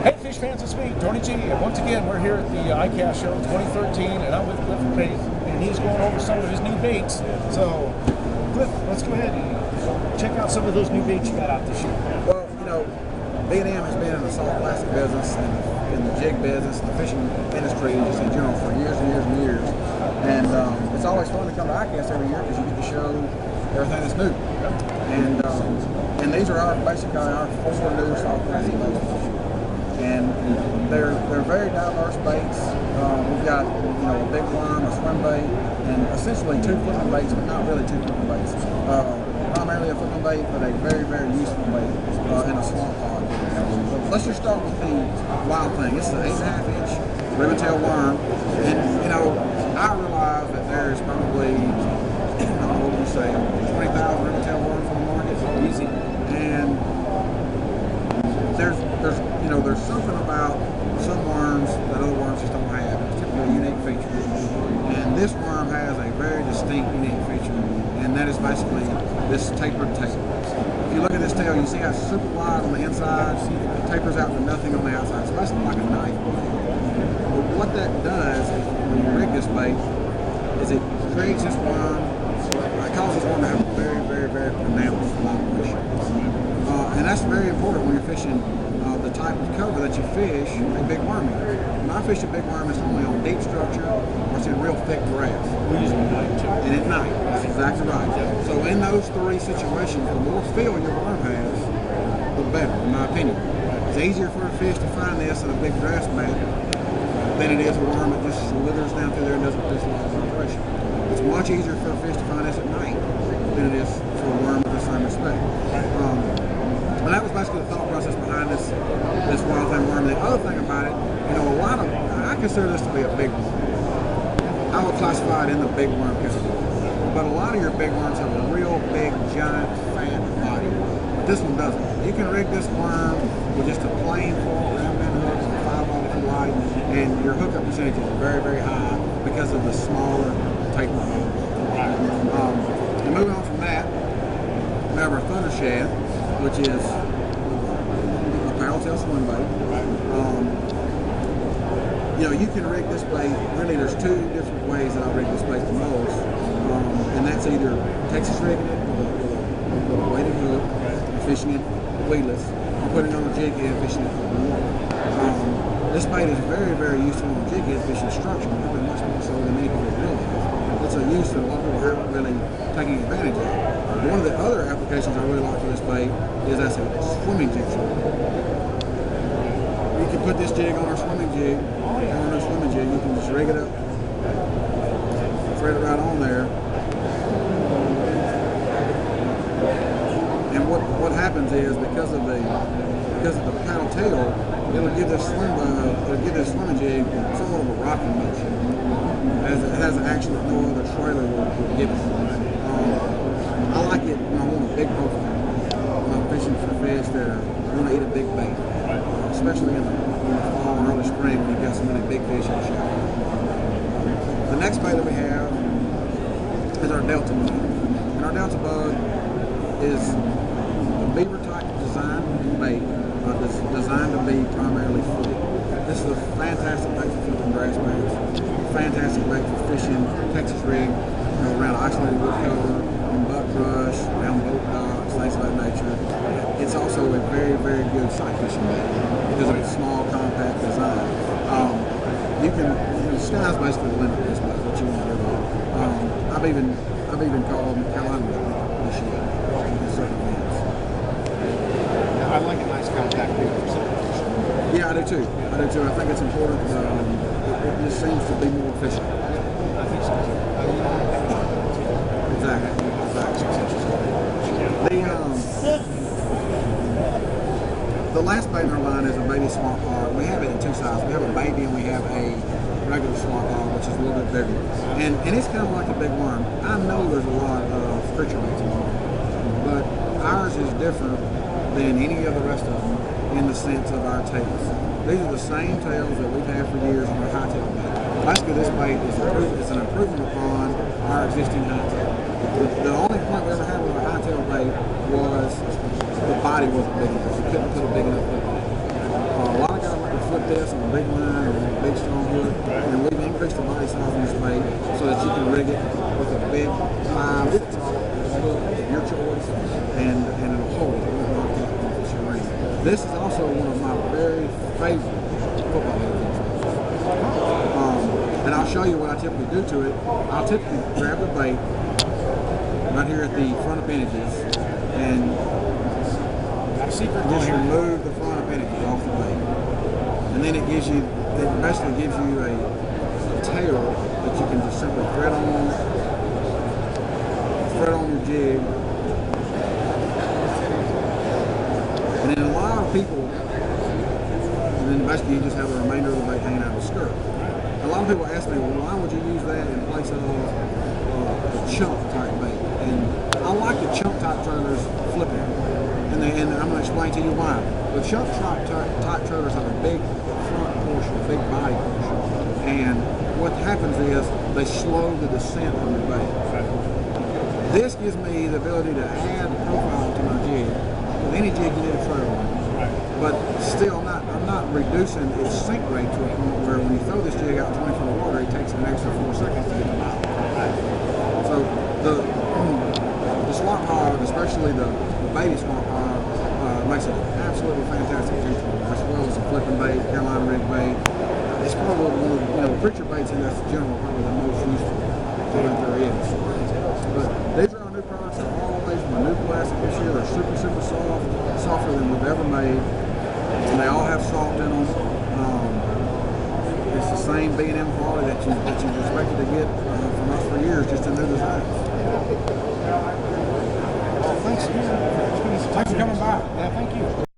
Hey fish fans, it's me, Tony G, and once again we're here at the ICAST show 2013, and I'm with Cliff Bait, and he's going over some of his new baits. So, Cliff, let's go ahead and check out some of those new baits you got out this year. Well, you know, B&M has been in the soft plastic business and in the jig business and the fishing industry just in general for years and years and years. And it's always fun to come to ICAST every year because you get to show everything that's new. And these are basically our 4 new soft plastic baits. And they're very diverse baits. We've got a big worm, a swim bait, and essentially 2 flipping baits, but not really 2 flipping baits. Primarily a flipping bait, but a very, very useful bait in a swamp pod. Let's just start with the wild thing. It's an 8.5-inch ribbon-tail worm, and I realize that there's probably, what would you say, 20,000 ribbon-tail worms on the market. Easy. And there's something about some worms that other worms just don't have. It's typically a unique feature. And this worm has a very distinct, unique feature, and that is basically this tapered tail. If you look at this tail, you see how it's super wide on the inside, it tapers out to nothing on the outside. It's basically like a knife blade. But what that does, when you rig this bait, is it creates this worm, it causes this worm to have a very, very, very pronounced vibration. And that's very important when you're fishing the type of cover that you fish a big worm in. When I fish a big worm, it's only on deep structure or it's in real thick grass. We use it at night too. And at night, that's exactly right. So in those 3 situations, the more fill your worm has, the better, in my opinion. It's easier for a fish to find this in a big grass mat than it is a worm that just slithers down through there and doesn't produce a lot of vibration. It's much easier for a fish to find this at night than it is for a worm with the same respect. And that was basically the thought process behind this wild thing worm. The other thing about it, I consider this to be a big worm. I would classify it in the big worm category. But a lot of your big worms have a real big, giant, fat body. But this one doesn't. You can rig this worm with just a plain 4-gram hook, 5-aught if you like, and your hookup percentage is very, very high because of the smaller taper hook. And moving on from that, we have our Thunder Shad, which is a paddle-tail swim bait. You can rig this bait, really there's 2 different ways that I rig this bait the most. And that's either Texas rigging it with a weighted hook, fishing it weedless, or putting it on a jig head, fishing it with water. This bait is very, very useful on jig head fishing structure, probably much more so than many people realize. It's a use that a lot of people haven't really taken advantage of. One of the other applications I really like for this bait is as a swimming jig. You can put this jig on our swimming jig, you can just rig it up, thread it right on there. And what happens is because of the paddle tail, it'll give this swimming jig somewhat of a rocking motion, as it has actually no other trailer will give it. I like it when I want a big profile, when I'm fishing for fish that want to eat a big bait, especially in the fall and early spring when you've got so many big fish in the shower. The next bait that we have is our Delta bug. And our Delta bug is a beaver type design bait designed to be primarily flipped. This is a fantastic bait for flipping grass baits, fantastic bait for fishing Texas rig around isolated wood cover, buck rush, around boat docks, things of that nature. It's also a very, very good sight fishing bait because of its small, compact design. The sky's basically the limit of this bait, what you want to do. I've even called Carolina this year in certain events. I like a nice compact bait for something. Yeah, I do too. I think it's important. It just seems to be more efficient. I think so too. Exactly. The last bait in our line is a baby swamp hog. We have it in 2 sizes. We have a baby and we have a regular swamp hog, which is a little bit bigger. And it's kind of like a big worm. I know there's a lot of creature baits involved, but ours is different than any of the rest of them in the sense of our tails. These are the same tails that we've had for years on our high tail bait. Basically, this bait is an improvement upon our existing high tail. The only point we ever had with a high tail bait was the body wasn't big enough. You couldn't put a big enough hook on it. A lot of guys this on a big line or a big strong hook, and we've increased the body size on this bait so that you can rig it with a big 5-foot hook of your choice, and it'll hold it. It won't knock out when it's your ring. This is also one of my very favorite football hook. And I'll show you what I typically do to it. I'll typically grab the bait right here at the front appendages and just remove the front appendages off the bait. And then it basically gives you a tail that you can just simply thread on your jig. And then a lot of people, and then basically you just have the remainder of the bait hanging out of the skirt. A lot of people ask me, well, why would you use that in place of a chunk type bait? And I like the chunk type trailers flipping. And I'm going to explain to you why. The chunk type trailers have a big front portion, a big body portion. And what happens is they slow the descent on your bait. This gives me the ability to add profile to my jig. With any jig you need a trailer on. But still, I'm not reducing its sink rate to a point where when you throw this jig out 20 foot of water, it takes an extra 4 seconds to get them out. So the slot hog, especially the baby slot hog, makes an absolutely fantastic jig troll, as well as a flipping bait, Carolina rig bait. It's probably one of the preacher baits in this general, probably the most useful that there is. But these are our new products. They're all made from a new plastic this year. They're super, super soft, softer than we've ever made. And they all have salt in them. It's the same B&M quality that you've expected to get from us for years, just in new designs. Well, thanks for coming by. Yeah, thank you.